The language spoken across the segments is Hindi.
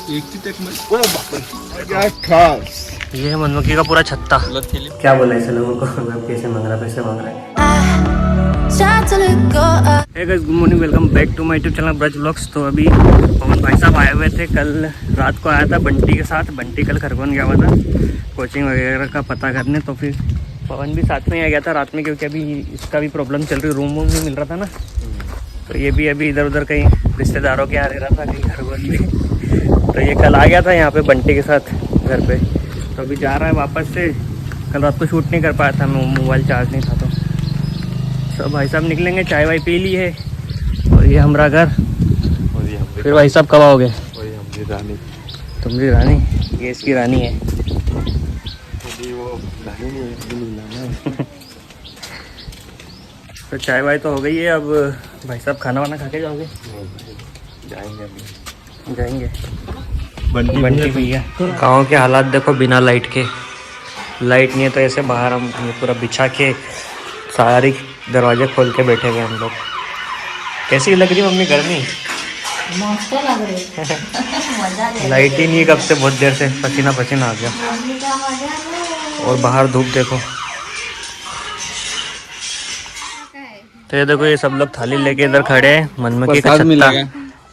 एक की तक में ओ बाप रे क्या खास। ये है मधुमक्खी का पूरा छत्ता। क्या बोला ऐसे लोगों को, पैसे मांग रहा है, पैसे मांग रहा है। Hey guys, good morning, welcome back to my YouTube channel Braj vlogs. तो अभी पवन भाई साहब आए हुए थे, कल रात को आया था बंटी के साथ। बंटी कल खरगोन गया हुआ था कोचिंग वगैरह का पता करने, तो फिर पवन भी साथ में आ गया था रात में, क्योंकि अभी इसका भी प्रॉब्लम चल रही, रूम वूम नहीं मिल रहा था ना। तो ये भी अभी इधर उधर कहीं रिश्तेदारों के यहाँ रह रहा था, कहीं खरगोन में। तो ये कल आ गया था यहाँ पे बंटी के साथ घर पे। तो अभी जा रहा है वापस से। कल रात को शूट नहीं कर पाया था मैं, मोबाइल चार्ज नहीं था। तो भाई साहब निकलेंगे, चाय वाय पी ली है, और ये हमारा घर। फिर भाई साहब कब आओगे? रानी तुम्हारी रानी? ये इसकी रानी है। वो रानी नहीं है। तो चाय वाय तो हो गई है, अब भाई साहब खाना वाना खा के जाओगे? जाएंगे बंटी भैया। गाँव के हालात देखो, बिना लाइट के। लाइट नहीं है तो ऐसे बाहर हम ये पूरा बिछा के सारी दरवाजे खोल के बैठे हुए हम लोग। कैसी लग रही है मम्मी गर्मी? मस्त लग रही है। लाइट ही नहीं है कब से, बहुत देर से पसीना पसीना आ गया। और बाहर धूप देखो। तो ये देखो, ये सब लोग थाली लेके इधर खड़े हैं। मधुमक्खी का छत्ता,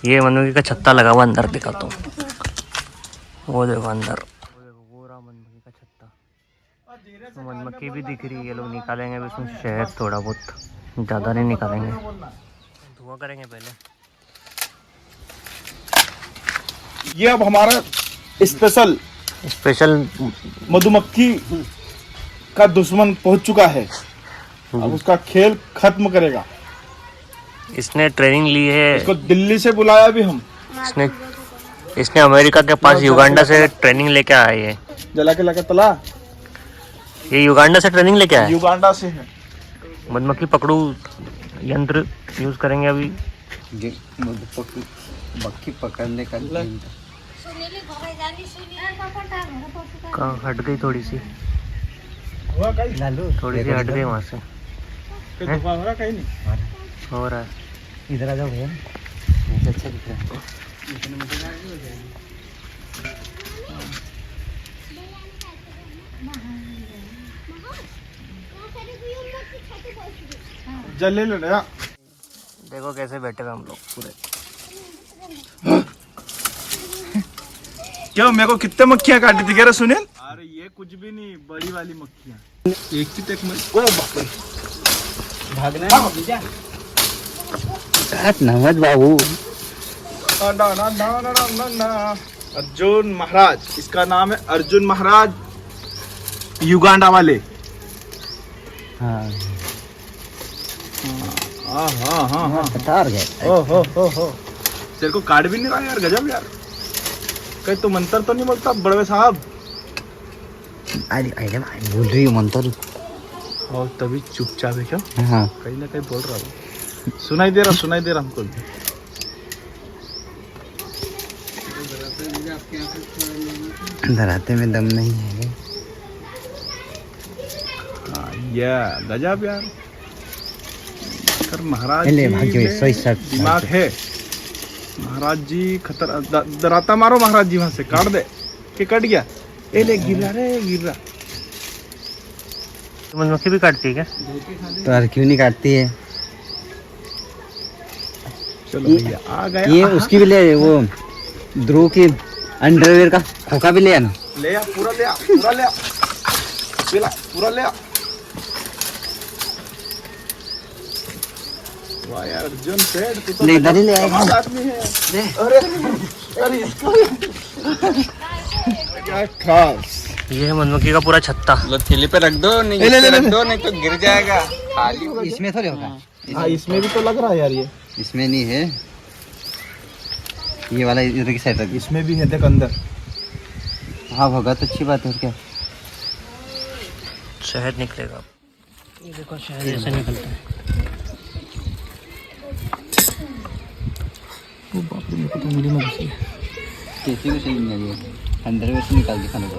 ये मधुमक्खी का छत्ता लगा हुआ अंदर, दिखाता हूँ। वो देखो अंदर, वो रहा मधुमक्खी का छत्ता। तो मधुमक्खी भी दिख रही है, ये लोग निकालेंगे अभी इसमें शहद थोड़ा बहुत, ज़्यादा नहीं निकालेंगे, धुआं करेंगे पहले। ये अब हमारा स्पेशल मधुमक्खी का दुश्मन पहुंच चुका है, अब उसका खेल खत्म करेगा। इसने ट्रेनिंग ली है, इसको दिल्ली से बुलाया भी हम। इसने अमेरिका के पास युगांडा से ट्रेनिंग लेके आया है। जला के लगा तला, ये युगांडा से ट्रेनिंग लेके आया है। युगांडा से है। मधुमक्खी पकड़ू यंत्र यूज करेंगे अभी। मक्खी पकड़ने का कहाँ हट गई थोड़ी सी, हुआ कहीं थोड़ी सी हट गई वहाँ से। धुआं हो रहा कहीं नहीं हो रहा है। इधर आ जाओ भैया, अच्छा दिख रहा है। जले ले नया। देखो कैसे बैठे हुए हम लोग पूरे। क्यों मेरे को कितने मक्खियां काटी थी कह रहे सुनील? अरे ये कुछ भी नहीं, बड़ी वाली मक्खियां। एक की तक में ओ बाप रे भागना नमज बाबू। अर्जुन महाराज, इसका नाम है अर्जुन महाराज, युगांडा वाले। हाँ हाँ हाँ हाँ कतार गए। ओ हो तेरे को कार्ड भी नहीं रहा यार, गजब यार। कहीं तो मंत्र तो नहीं बोलता बड़वे साहब? अरे बोल रही हूँ मंत्र। और तभी चुपचाप है क्या? हाँ कहीं ना कहीं बोल रहा हूँ, सुनाई दे रहा हमको। डराते में दम नहीं है। या गजब यार, महाराज ले जी भाग्य में सही सब दिमाग है। महाराज जी खतर डराता मारो महाराज जी, वहां से काट दे के कट गया। ए ले गिर रहा। मधुमक्खी भी काटती है क्या? तो यार क्यों नहीं काटती है? चलो भैया आ गया। ये उसकी भी ले, वो ध्रुव की अंडरवेयर का खोखा भी ले आना। ले आ, पूरा ले आ। वाह यार अर्जुन सेठ, तू तो ले इधर ही ले आएगा। कमाल आदमी है। ले। अरे इसको क्या खास। ये है मधुमक्खी का पूरा छत्ता। थैली पे रख दो, नहीं रख दो, नहीं तो गिर जाएगा। इसमें थोड़ी होगा। हाँ इसमें भी तो लग रहा है यार, ये इसमें नहीं है, ये वाला इधर की साइड रख। इसमें भी है, देख अंदर। हाँ होगा तो अच्छी बात है। क्या शहद निकलेगा। ये देखो शहद ऐसे निकलता है। वो बाप रे, मेरे को तो उंगली में घुसी। कैसी भी नहीं लगी है, अंदर में से निकाल के खाने को।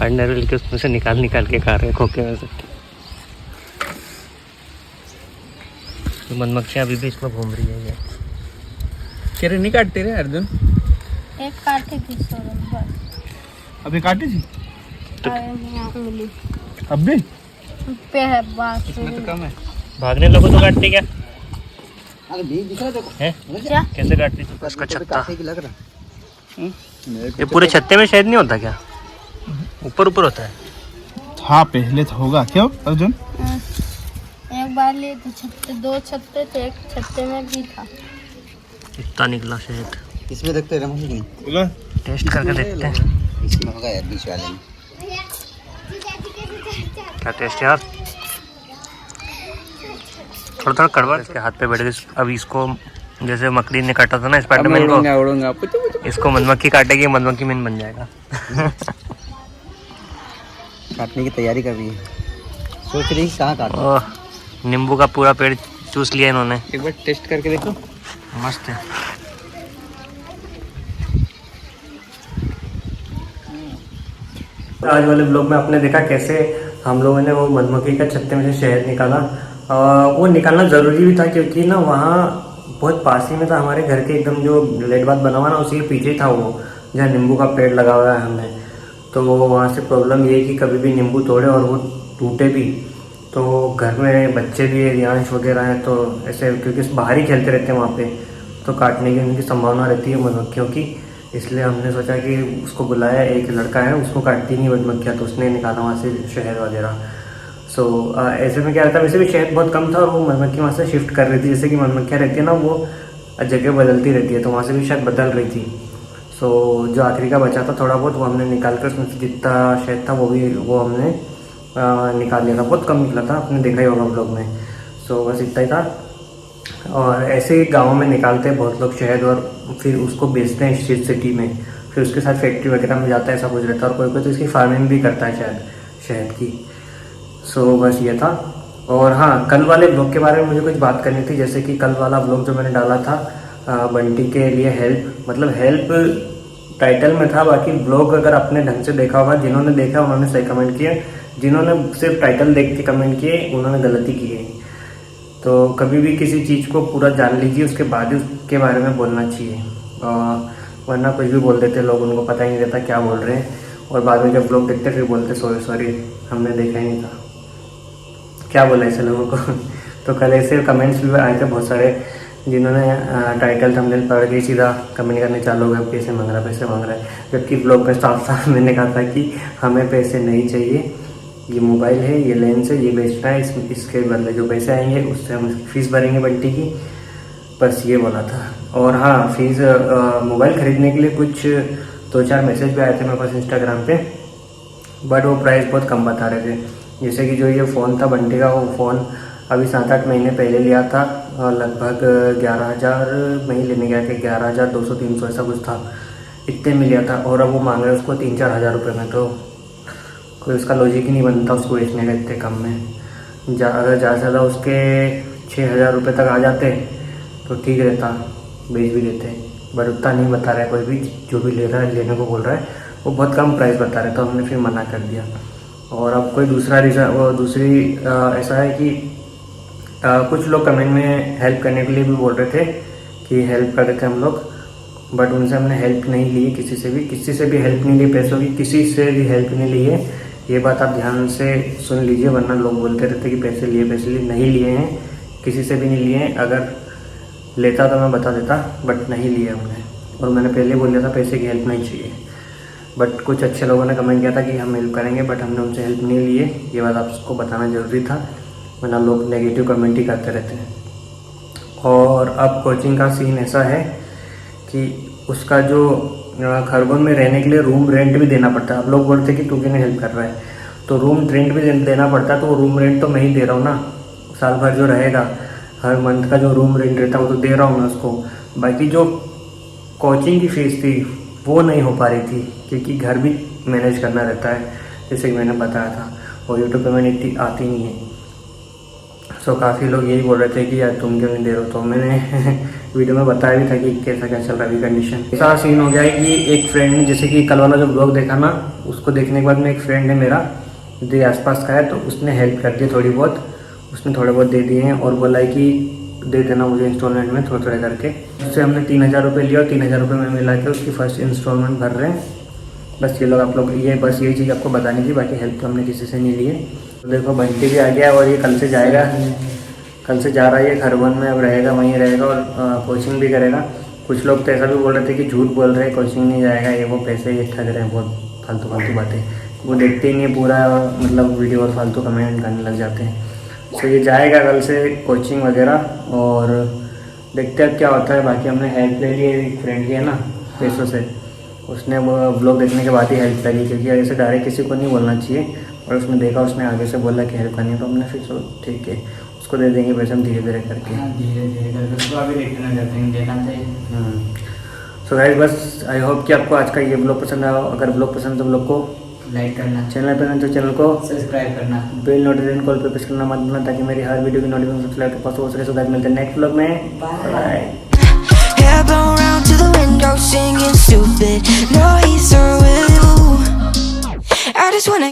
अंडर के उसमें से निकाल के खा रहे हैं खोखे में से। तो मधुमक्खियाँ अभी भी इसमें घूम रही है। ये केरे नहीं काटते रे अर्जुन? एक काटे थी सोरन बस। अभी काटी थी? यहाँ मिली अब भी? पे है बात तो कम है। भागने लगो तो काटते क्या अरे बीज दिख रहा देखो है? क्या? कैसे काटते? उसका छत्ता काटे की लग रहा। ये पूरे छत्ते में शायद नहीं होता क्या? ऊपर ऊपर होता है। हाँ पहले तो होगा क्यों अर्जुन? एक बार लिए थे छत्ते, 2 छत्ते थे, एक छत्ते में भी था। इतना निकला शहद। इसमें देखते हैं रमन की बोला टेस्ट करके देखते हैं इसमें होगा यार बीच वाले में। क्या टेस्ट यार। थोड़ा थोड़ा कड़वा इसके हाथ पे बैठ गए। अब इसको जैसे मकड़ी ने काटा था ना स्पाइडरमैन को, इसको मधुमक्खी काटेगी, मधुमक्खी मीन बन जाएगा। काटने की तैयारी कर रही है, सोच रही कहाँ काटो। ओह, नींबू का पूरा पेड़ चूस लिया इन्होंने। एक बार टेस्ट करके देखो। मस्त है। आज वाले ब्लॉग में आपने देखा कैसे हम लोगों ने वो मधुमक्खी का छत्ते में से शहद निकाला। वो निकालना ज़रूरी भी था क्योंकि ना वहाँ बहुत पास ही में था, हमारे घर के एकदम जो लेट बात बना हुआ ना उसी के पीछे था वो जहाँ नींबू का पेड़ लगा हुआ है हमने। तो वहाँ से प्रॉब्लम ये है कि कभी भी नींबू तोड़े और वो टूटे भी तो घर में बच्चे भी है, रियांश वगैरह हैं, तो ऐसे क्योंकि बाहर ही खेलते रहते हैं वहाँ पे, तो काटने की उनकी संभावना रहती है मधुमक्खियों की। इसलिए हमने सोचा कि उसको बुलाया, एक लड़का है उसको काटती नहीं मधुमक्खियाँ, तो उसने निकाला वहाँ से शहद वगैरह। सो ऐसे में क्या रहता है, वैसे भी शहद बहुत कम था और वो मधुमक्खी वहाँ से शिफ्ट कर रही थी। जैसे कि मधुमक्खियाँ रहती है ना वो जगह बदलती रहती है, तो वहाँ से भी शायद बदल रही थी। सो जो आखिरी का बचा था थोड़ा बहुत वो हमने निकाल कर उसमें से जितना शहद था वो हमने निकाल लिया था। बहुत कम निकला था, आपने देखा ही होगा ब्लॉग में। सो बस इतना ही था। और ऐसे ही गाँव में निकालते हैं बहुत लोग शहद और फिर उसको बेचते हैं इस सिटी में, फिर उसके साथ फैक्ट्री वगैरह में जाता है, ऐसा कुछ रहता है। और कोई कोई तो इसकी फार्मिंग भी करता है शायद शहद की। सो बस ये था। और हाँ, कल वाले ब्लॉग के बारे में मुझे कुछ बात करनी थी। जैसे कि कल वाला ब्लॉग जो मैंने डाला था बंटी के लिए हेल्प, मतलब हेल्प टाइटल में था, बाकी ब्लॉग अगर आपने ढंग से देखा होगा, जिन्होंने देखा उन्होंने सही कमेंट किए, जिन्होंने सिर्फ टाइटल देख के कमेंट किए उन्होंने गलती की है। तो कभी भी किसी चीज़ को पूरा जान लीजिए, उसके बाद ही उसके बारे में बोलना चाहिए, वरना कुछ भी बोल देते लोग, उनको पता ही नहीं रहता क्या बोल रहे हैं, और बाद में जब लोग देखते फिर बोलते सॉरी हमने देखा ही नहीं था, क्या बोला ऐसे लोगों को। तो कल ऐसे कमेंट्स भी आए थे बहुत सारे, जिन्होंने टाइटल थंबनेल पढ़ के सीधा कमेंट करने चालू हो गए, पैसे मांग रहा है। जबकि ब्लॉग में साफ मैंने कहा था कि हमें पैसे नहीं चाहिए, ये मोबाइल है, ये लेंस है, ये बेचना है, इसके बदले जो पैसे आएंगे उससे हम इसकी फ़ीस भरेंगे बंटी की, बस ये बोला था। और हाँ, फीस मोबाइल ख़रीदने के लिए कुछ 2-4 मैसेज भी आए थे मेरे पास इंस्टाग्राम पे, बट वो प्राइस बहुत कम बता रहे थे। जैसे कि जो ये फ़ोन था बंटी का, वो फ़ोन अभी 7-8 महीने पहले लिया था, लगभग 11,000 में ही लेने गया कि 11,200-300 ऐसा कुछ था, इतने में लिया था। और अब वो मांग रहे उसको 3-4 हज़ार रुपये में, तो कोई उसका लॉजिक ही नहीं बनता उसको बेचने का इतने कम में। अगर ज़्यादा से ज़्यादा उसके 6,000 रुपये तक आ जाते तो ठीक रहता, बेच भी देते, बट उतना नहीं बता रहा है कोई भी, जो भी ले रहा है, लेने को बोल रहा है, वो बहुत कम प्राइस बता रहे, तो हमने फिर मना कर दिया। और अब कोई दूसरा रीज़न, वो दूसरी ऐसा है कि कुछ लोग कमेंट में हेल्प करने के लिए भी बोल रहे थे कि हेल्प कर देते हम लोग, बट उनसे हमने हेल्प नहीं ली, किसी से भी हेल्प नहीं ली, पैसों की किसी से भी हेल्प नहीं ली है। ये बात आप ध्यान से सुन लीजिए, वरना लोग बोलते रहते कि पैसे लिए, नहीं लिए हैं, किसी से भी नहीं लिए हैं। अगर लेता तो मैं बता देता, बट नहीं लिए हमने, और मैंने पहले बोल दिया था पैसे की हेल्प नहीं चाहिए। बट कुछ अच्छे लोगों ने कमेंट किया था कि हम हेल्प करेंगे, बट हमने उनसे हेल्प नहीं लिए, ये बात आपको बताना ज़रूरी था, वरना लोग नेगेटिव कमेंट ही करते रहते हैं। और अब कोचिंग का सीन ऐसा है कि उसका जो खरगोन में रहने के लिए रूम रेंट भी देना पड़ता है। अब लोग बोलते हैं कि तू क्यों नहीं हेल्प कर रहा है, तो रूम रेंट भी देना पड़ता है, तो रूम रेंट तो मैं ही दे रहा हूँ ना, साल भर जो रहेगा, हर मंथ का जो रूम रेंट रहता है वो तो दे रहा हूँ मैं उसको। बाकी जो कोचिंग की फ़ीस थी वो नहीं हो पा रही थी, क्योंकि घर भी मैनेज करना रहता है, जैसे कि मैंने बताया था, और यूट्यूब पेमेंट इतनी आती नहीं है। सो काफ़ी लोग यही बोल रहे थे कि यार तुम क्यों नहीं दे रहे हो, तो मैंने वीडियो में बताया भी था कि कैसा क्या चल रहा है कंडीशन। ऐसा सीन हो गया है कि एक फ्रेंड, जैसे कि कल वाला जो ब्लॉग देखा ना, उसको देखने के बाद में एक फ्रेंड है मेरा जो आसपास का है, तो उसने हेल्प कर दी थोड़ी बहुत, उसने थोड़े बहुत दे दिए हैं, और बोला है कि दे देना मुझे इंस्टॉलमेंट में थोड़ा थोड़ा करके। उससे हमने 3,000 रुपये लिया और 3,000 रुपये में मिला के उसकी फर्स्ट इंस्टॉलमेंट भर रहे हैं। बस ये लोग आप लोग ये बस यही चीज़ आपको बतानी थी, बाकी हेल्प तो हमने किसी से नहीं लिए। तो देखो बंटी भी आ गया और ये कल से जाएगा, कल से जा रहा है ये खरगोन में, अब रहेगा वहीं रहेगा और कोचिंग भी करेगा। कुछ लोग तो ऐसा भी बोल रहे थे कि झूठ बोल रहे हैं, कोचिंग नहीं जाएगा, ये वो पैसे ही ठग रहे हैं, बहुत फालतू फालतू बातें, वो देखते ही नहीं पूरा मतलब वीडियो और फालतू कमेंट करने लग जाते हैं। तो ये जाएगा कल से कोचिंग वगैरह और देखते हैं क्या होता है। बाकी हमने हेल्प ले ली, एक फ्रेंड की है ना पैसों से, उसने वो व्लॉग देखने के बाद ही हेल्प करी, क्योंकि ऐसे डायरेक्ट किसी को नहीं बोलना चाहिए। और उसने देखा, उसने आगे से बोला कि हेल्प करनी है, तो हमने फिर चलो ठीक है उसको दे देंगे पैसे हम धीरे धीरे करके। धीरे धीरे करके उसको अभी रिटर्न करते हैं, देना चाहिए। सो गाइस बस आई होप कि आपको आज का ये ब्लॉग पसंद आया। अगर ब्लॉग पसंद तो ब्लॉग को लाइक करना, चैनल पर नहीं तो चैनल को सब्सक्राइब करना, बेल नोटिफिकेशन कॉल पे प्रेस करना मत भूलना, ताकि मेरी हर वीडियो की नोटिफिकेशन सबसे पहले आपके पास हो सके। सो गाइस मिलते हैं नेक्स्ट ब्लॉग में, bye. Hair blown round to the window, singing stupid noises with you. I just wanna